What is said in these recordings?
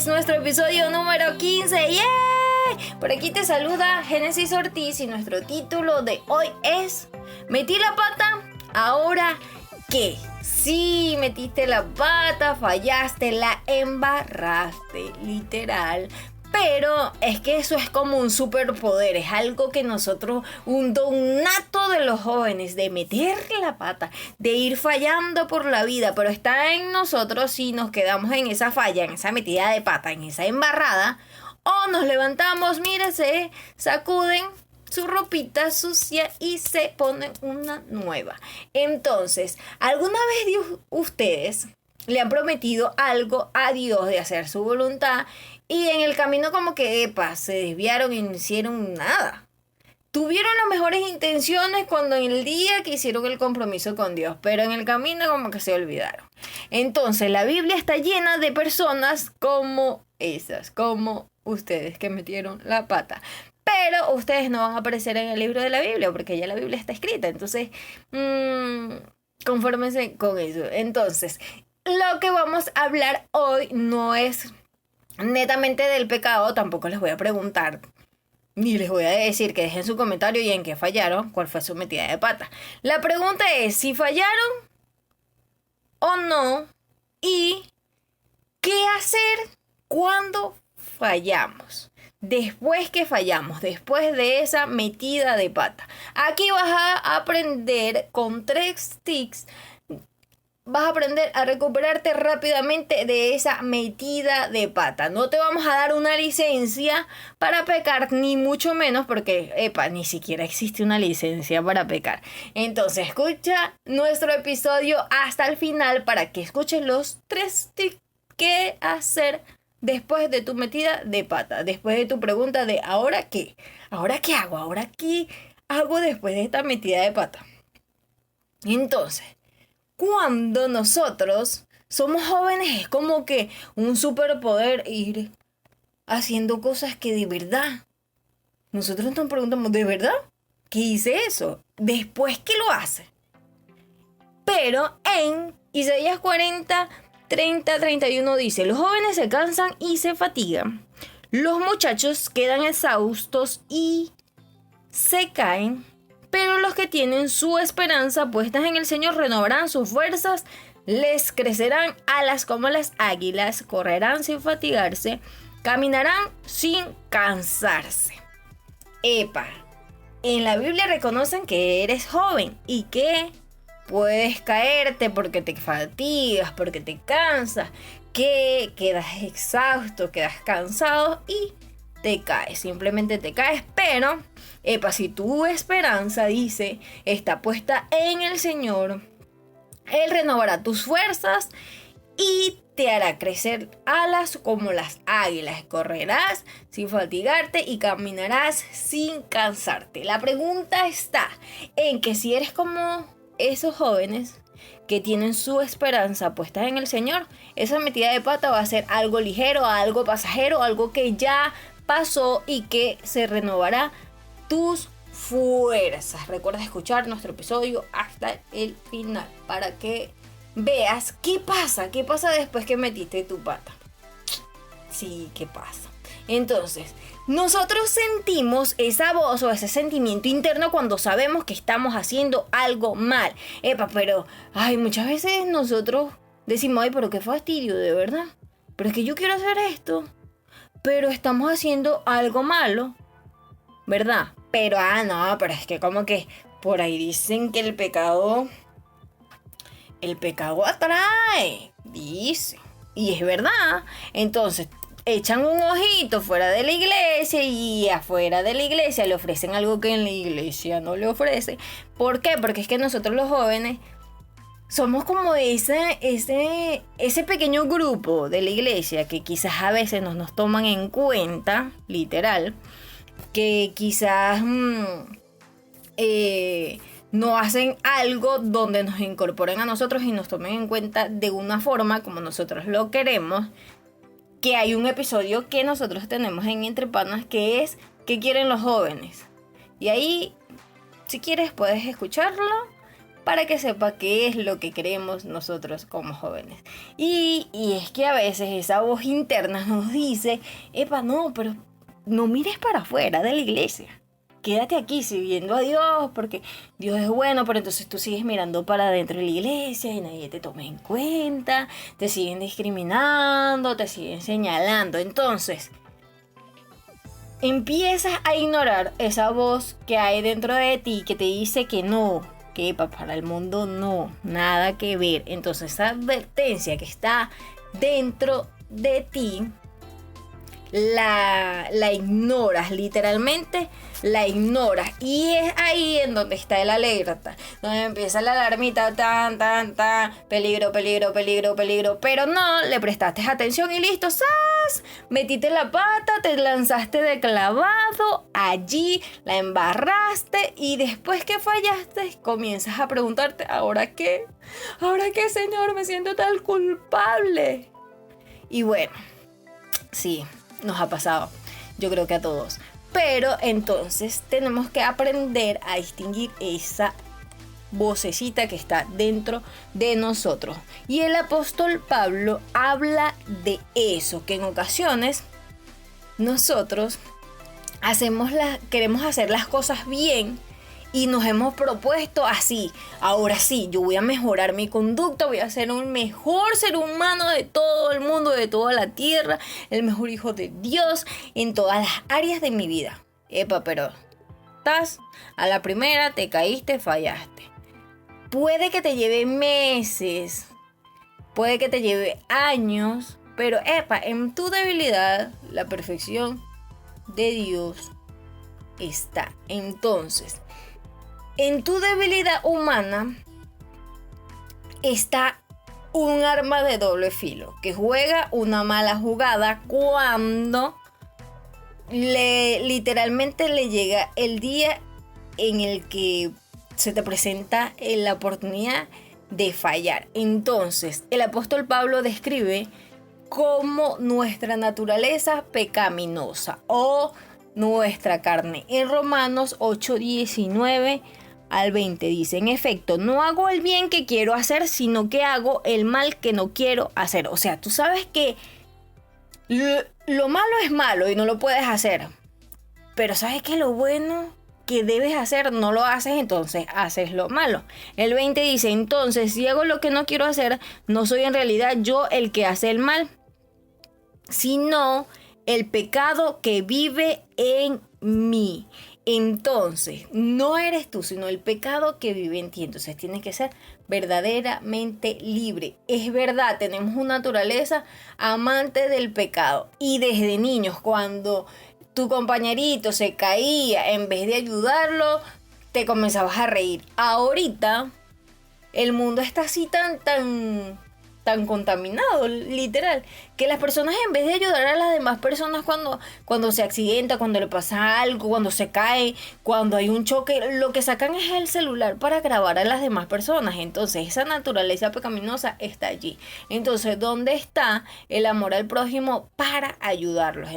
es nuestro episodio número 15. ¡Yeah! Por aquí te saluda Génesis Ortiz y nuestro título de hoy es ¿Metí la pata? ¿Ahora qué? Sí, metiste la pata, fallaste, la embarraste, literal. Pero es que eso es como un superpoder, es algo que nosotros, un don nato de los jóvenes, de meter la pata, de ir fallando por la vida, pero está en nosotros si nos quedamos en esa falla, en esa metida de pata, en esa embarrada, o nos levantamos, mire, se sacuden su ropita sucia y se ponen una nueva. Entonces, ¿alguna vez ustedes le han prometido algo a Dios de hacer su voluntad y en el camino como que, se desviaron y no hicieron nada? Tuvieron las mejores intenciones cuando en el día que hicieron el compromiso con Dios, pero en el camino como que se olvidaron. Entonces, la Biblia está llena de personas como esas, como ustedes que metieron la pata. Pero ustedes no van a aparecer en el libro de la Biblia porque ya la Biblia está escrita. Entonces, confórmense con eso. Entonces, lo que vamos a hablar hoy no es netamente del pecado. Tampoco les voy a preguntar ni les voy a decir que dejen su comentario y en qué fallaron, cuál fue su metida de pata. La pregunta es si fallaron o no y qué hacer cuando fallamos. Después que fallamos, después de esa metida de pata. Aquí vas a aprender con 3 tips. Vas a aprender a recuperarte rápidamente de esa metida de pata. No te vamos a dar una licencia para pecar, ni mucho menos, porque, ni siquiera existe una licencia para pecar. Entonces, escucha nuestro episodio hasta el final para que escuches los 3 tips que hacer después de tu metida de pata, después de tu pregunta de ¿ahora qué? ¿Ahora qué hago? ¿Ahora qué hago después de esta metida de pata? Entonces, cuando nosotros somos jóvenes es como que un superpoder ir haciendo cosas que de verdad nosotros nos preguntamos, ¿de verdad? ¿Qué hice eso? Después que lo hace. Pero en Isaías 40:30-31 dice, los jóvenes se cansan y se fatigan. Los muchachos quedan exhaustos y se caen. Pero los que tienen su esperanza puestas en el Señor renovarán sus fuerzas, les crecerán alas como las águilas, correrán sin fatigarse, caminarán sin cansarse. En la Biblia reconocen que eres joven y que puedes caerte porque te fatigas, porque te cansas, que quedas exhausto, quedas cansado y te caes, simplemente te caes, pero si tu esperanza, dice, está puesta en el Señor, Él renovará tus fuerzas y te hará crecer alas como las águilas, correrás sin fatigarte y caminarás sin cansarte. La pregunta está en que si eres como esos jóvenes que tienen su esperanza puesta en el Señor, esa metida de pata va a ser algo ligero, algo pasajero, algo que ya pasó y que se renovará tus fuerzas. Recuerda escuchar nuestro episodio hasta el final para que veas qué pasa después que metiste tu pata. Sí, ¿qué pasa? Entonces, nosotros sentimos esa voz o ese sentimiento interno cuando sabemos que estamos haciendo algo mal. Pero, muchas veces nosotros decimos, pero qué fastidio, de verdad. Pero es que yo quiero hacer esto, pero estamos haciendo algo malo, ¿verdad? Pero, pero es que como que por ahí dicen que el pecado atrae, dice. Y es verdad. Entonces, echan un ojito fuera de la iglesia y afuera de la iglesia le ofrecen algo que en la iglesia no le ofrece. ¿Por qué? Porque es que nosotros los jóvenes somos como ese pequeño grupo de la iglesia que quizás a veces no nos toman en cuenta, literal, que quizás no hacen algo donde nos incorporen a nosotros y nos tomen en cuenta de una forma como nosotros lo queremos. Que hay un episodio que nosotros tenemos en Entre Panas que es ¿qué quieren los jóvenes? Y ahí, si quieres, puedes escucharlo para que sepa qué es lo que queremos nosotros como jóvenes. Y es que a veces esa voz interna nos dice, epa, no, pero no mires para afuera de la iglesia. Quédate aquí sirviendo a Dios porque Dios es bueno, pero entonces tú sigues mirando para adentro de la iglesia y nadie te toma en cuenta, te siguen discriminando, te siguen señalando. Entonces, empiezas a ignorar esa voz que hay dentro de ti que te dice que no, que para el mundo no, nada que ver. Entonces esa advertencia que está dentro de ti, la ignoras, literalmente la ignoras, y es ahí en donde está el alerta, donde empieza la alarmita, tan, peligro, peligro, peligro, peligro, pero no le prestaste atención y listo, ¡zas! Metiste la pata, te lanzaste de clavado, allí la embarraste y después que fallaste comienzas a preguntarte, ¿ahora qué? ¿Ahora qué, Señor? Me siento tan culpable. Y bueno, sí, nos ha pasado, yo creo que a todos. Pero entonces tenemos que aprender a distinguir esa vocecita que está dentro de nosotros. Y el apóstol Pablo habla de eso, que en ocasiones nosotros queremos hacer las cosas bien. Y nos hemos propuesto así, ahora sí, yo voy a mejorar mi conducta, voy a ser un mejor ser humano de todo el mundo, de toda la tierra, el mejor hijo de Dios en todas las áreas de mi vida. Epa, pero a la primera te caíste, fallaste. Puede que te lleve meses, puede que te lleve años, pero en tu debilidad, la perfección de Dios está. Entonces, en tu debilidad humana está un arma de doble filo que juega una mala jugada cuando literalmente le llega el día en el que se te presenta la oportunidad de fallar. Entonces, el apóstol Pablo describe como nuestra naturaleza pecaminosa o nuestra carne. En Romanos 8:19 al 20 dice, en efecto, no hago el bien que quiero hacer, sino que hago el mal que no quiero hacer. O sea, tú sabes que lo malo es malo y no lo puedes hacer. Pero sabes que lo bueno que debes hacer no lo haces, entonces haces lo malo. El 20 dice, entonces, si hago lo que no quiero hacer, no soy en realidad yo el que hace el mal, sino el pecado que vive en mí. Entonces, no eres tú, sino el pecado que vive en ti. Entonces, tienes que ser verdaderamente libre. Es verdad, tenemos una naturaleza amante del pecado. Y desde niños, cuando tu compañerito se caía, en vez de ayudarlo, te comenzabas a reír. Ahorita, el mundo está así tan contaminado, literal, que las personas, en vez de ayudar a las demás personas cuando se accidenta, cuando le pasa algo, cuando se cae, cuando hay un choque, lo que sacan es el celular para grabar a las demás personas. Entonces esa naturaleza pecaminosa está allí. Entonces, ¿dónde está el amor al prójimo para ayudarlos?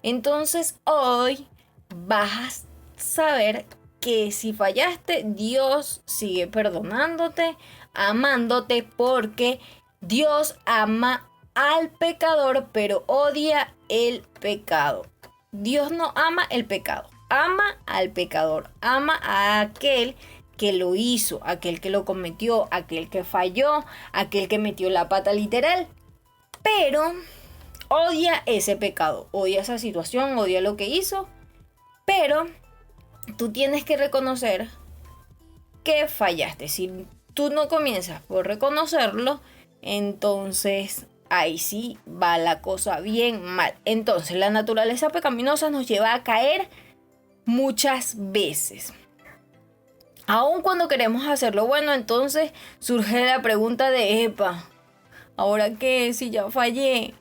Entonces hoy vas a saber que si fallaste, Dios sigue perdonándote, amándote, porque Dios ama al pecador, pero odia el pecado. Dios no ama el pecado, ama al pecador, ama a aquel que lo hizo, aquel que lo cometió, aquel que falló, aquel que metió la pata literal, pero odia ese pecado, odia esa situación, odia lo que hizo, pero tú tienes que reconocer que fallaste. Si tú no comienzas por reconocerlo, entonces ahí sí va la cosa bien mal. Entonces la naturaleza pecaminosa nos lleva a caer muchas veces. Aun cuando queremos hacerlo bueno, entonces surge la pregunta de ¿ahora qué? Si ya fallé.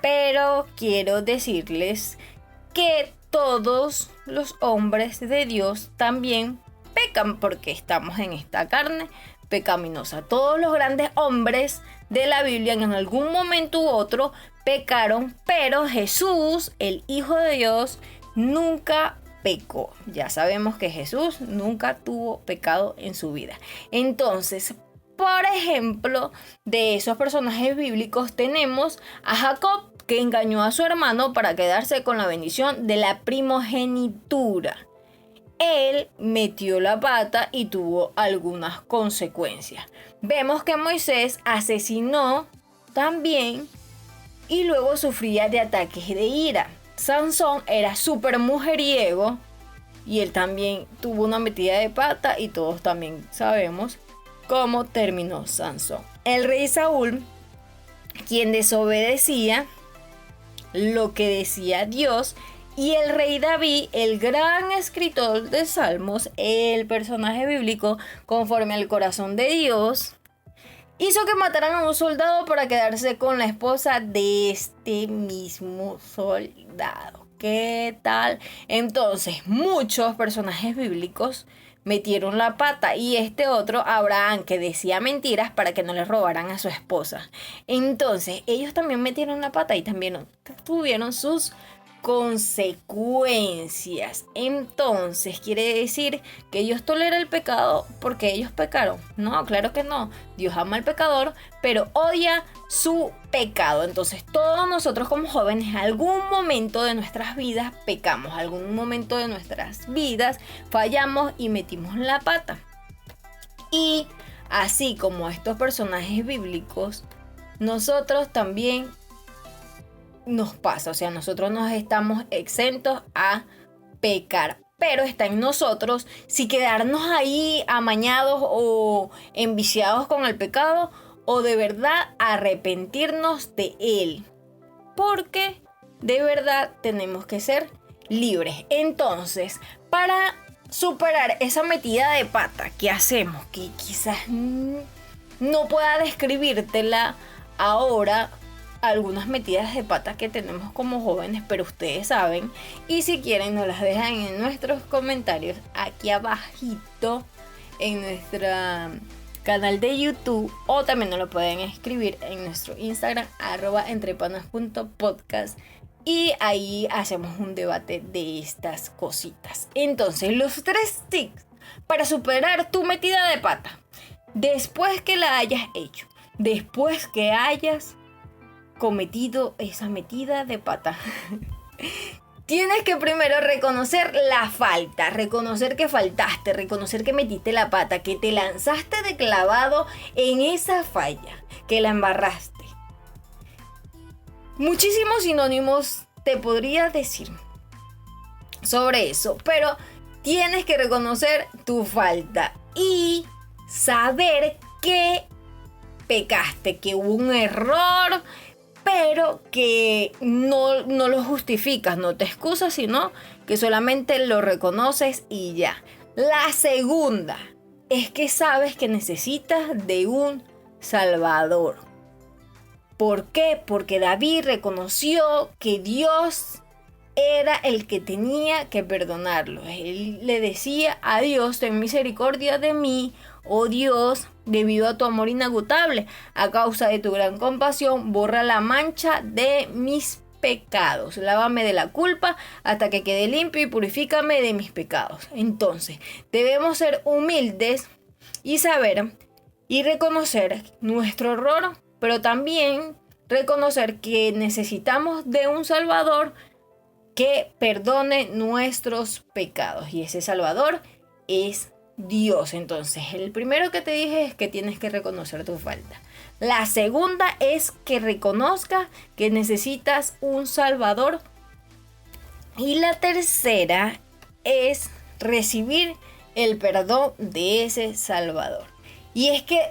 Pero quiero decirles que todos los hombres de Dios también pecan, porque estamos en esta carne pecaminosa. Todos los grandes hombres de la Biblia en algún momento u otro pecaron, pero Jesús, el Hijo de Dios, nunca pecó. Ya sabemos que Jesús nunca tuvo pecado en su vida. Entonces, por ejemplo, de esos personajes bíblicos tenemos a Jacob, que engañó a su hermano para quedarse con la bendición de la primogenitura. Él metió la pata y tuvo algunas consecuencias. Vemos que Moisés asesinó también y luego sufría de ataques de ira. Sansón era súper mujeriego y él también tuvo una metida de pata y todos también sabemos cómo terminó Sansón. El rey Saúl, quien desobedecía lo que decía Dios, y el rey David, el gran escritor de Salmos, el personaje bíblico conforme al corazón de Dios, hizo que mataran a un soldado para quedarse con la esposa de este mismo soldado. ¿Qué tal? Entonces, muchos personajes bíblicos metieron la pata, y este otro, Abraham, que decía mentiras para que no le robaran a su esposa. Entonces, ellos también metieron la pata y también tuvieron sus consecuencias. Entonces, quiere decir que Dios tolera el pecado porque ellos pecaron. No, claro que no. Dios ama al pecador, pero odia su pecado. Entonces, todos nosotros como jóvenes, algún momento de nuestras vidas pecamos, algún momento de nuestras vidas fallamos y metimos la pata. Y así como estos personajes bíblicos, nosotros también nos pasa, o sea, nosotros no estamos exentos a pecar, pero está en nosotros si quedarnos ahí amañados o enviciados con el pecado, o de verdad arrepentirnos de él, porque de verdad tenemos que ser libres. Entonces, para superar esa metida de pata que hacemos, que quizás no pueda describírtela ahora, algunas metidas de pata que tenemos como jóvenes, pero ustedes saben, y si quieren nos las dejan en nuestros comentarios aquí abajito en nuestro canal de YouTube, o también nos lo pueden escribir en nuestro Instagram @entrepanas.podcast, y ahí hacemos un debate de estas cositas. Entonces, los 3 tips para superar tu metida de pata después que la hayas hecho, después que hayas cometido esa metida de pata. Tienes que primero reconocer la falta, reconocer que faltaste, reconocer que metiste la pata, que te lanzaste de clavado en esa falla, que la embarraste. Muchísimos sinónimos te podría decir sobre eso, pero tienes que reconocer tu falta y saber que pecaste, que hubo un error, pero que no lo justificas, no te excusas, sino que solamente lo reconoces y ya. La segunda es que sabes que necesitas de un Salvador. ¿Por qué? Porque David reconoció que Dios era el que tenía que perdonarlo. Él le decía a Dios: ten misericordia de mí, oh Dios, debido a tu amor inagotable, a causa de tu gran compasión, borra la mancha de mis pecados, lávame de la culpa hasta que quede limpio y purifícame de mis pecados. Entonces, debemos ser humildes y saber y reconocer nuestro error, pero también reconocer que necesitamos de un Salvador que perdone nuestros pecados, y ese Salvador es Dios. Entonces, el primero que te dije es que tienes que reconocer tu falta. La segunda es que reconozcas que necesitas un Salvador. Y la tercera es recibir el perdón de ese Salvador. Y es que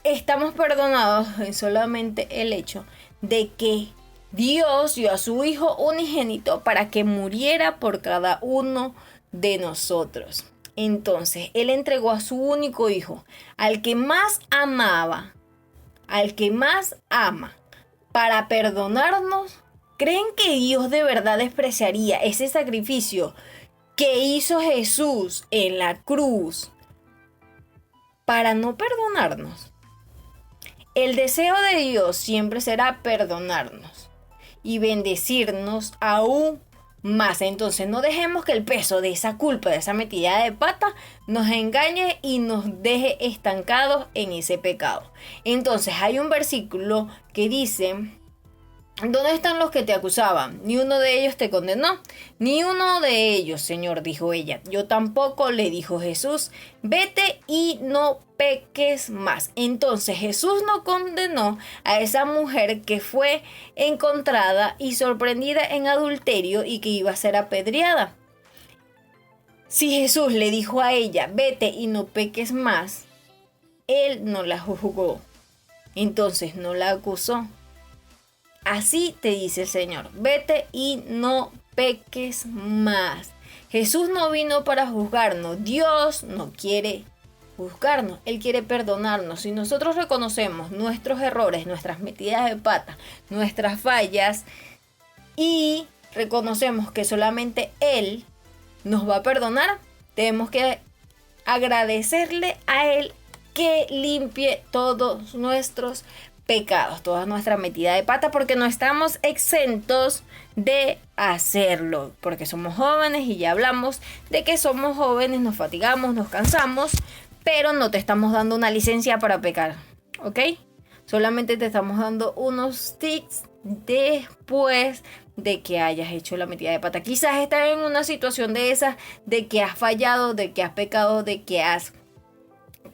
estamos perdonados en solamente el hecho de que Dios dio a su Hijo unigénito para que muriera por cada uno de nosotros. Entonces, Él entregó a su único Hijo, al que más amaba, al que más ama, para perdonarnos. ¿Creen que Dios de verdad despreciaría ese sacrificio que hizo Jesús en la cruz para no perdonarnos? El deseo de Dios siempre será perdonarnos y bendecirnos aún más. Entonces no dejemos que el peso de esa culpa, de esa metida de pata, nos engañe y nos deje estancados en ese pecado. Entonces hay un versículo que dice: ¿dónde están los que te acusaban? Ni uno de ellos te condenó. Ni uno de ellos, Señor, dijo ella. Yo tampoco, le dijo Jesús. Vete y no peques más. Entonces Jesús no condenó a esa mujer que fue encontrada y sorprendida en adulterio y que iba a ser apedreada. Si Jesús le dijo a ella, vete y no peques más, él no la juzgó. Entonces no la acusó. Así te dice el Señor, vete y no peques más. Jesús no vino para juzgarnos, Dios no quiere juzgarnos, Él quiere perdonarnos. Si nosotros reconocemos nuestros errores, nuestras metidas de pata, nuestras fallas y reconocemos que solamente Él nos va a perdonar, tenemos que agradecerle a Él que limpie todos nuestros pecados, toda nuestra metida de pata, porque no estamos exentos de hacerlo, porque somos jóvenes y ya hablamos de que somos jóvenes, nos fatigamos, nos cansamos, pero no te estamos dando una licencia para pecar, ¿ok? Solamente te estamos dando unos tips después de que hayas hecho la metida de pata. Quizás estás en una situación de esas, de que has fallado, de que has pecado, de que has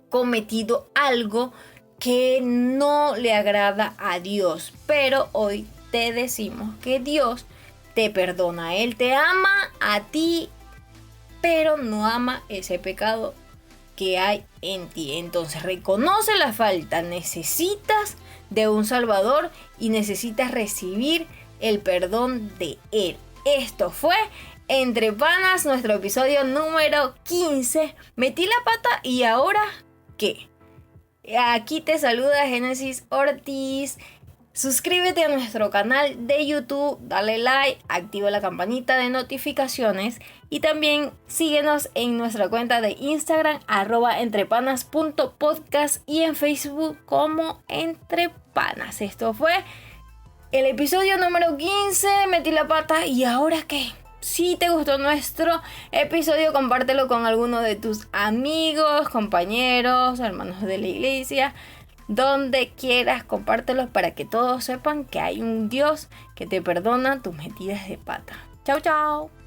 cometido algo que no le agrada a Dios, pero hoy te decimos que Dios te perdona. Él te ama a ti, pero no ama ese pecado que hay en ti. Entonces reconoce la falta, necesitas de un Salvador y necesitas recibir el perdón de Él. Esto fue Entre Panas, nuestro episodio número 15. Metí la pata y ahora ¿qué? Aquí te saluda Génesis Ortiz. Suscríbete a nuestro canal de YouTube, dale like, activa la campanita de notificaciones y también síguenos en nuestra cuenta de Instagram @entrepanas.podcast y en Facebook como Entrepanas. Esto fue el episodio número 15, Metí la pata y ahora ¿qué? Si te gustó nuestro episodio, compártelo con alguno de tus amigos, compañeros, hermanos de la iglesia, donde quieras, compártelos para que todos sepan que hay un Dios que te perdona tus metidas de pata. Chao, chao.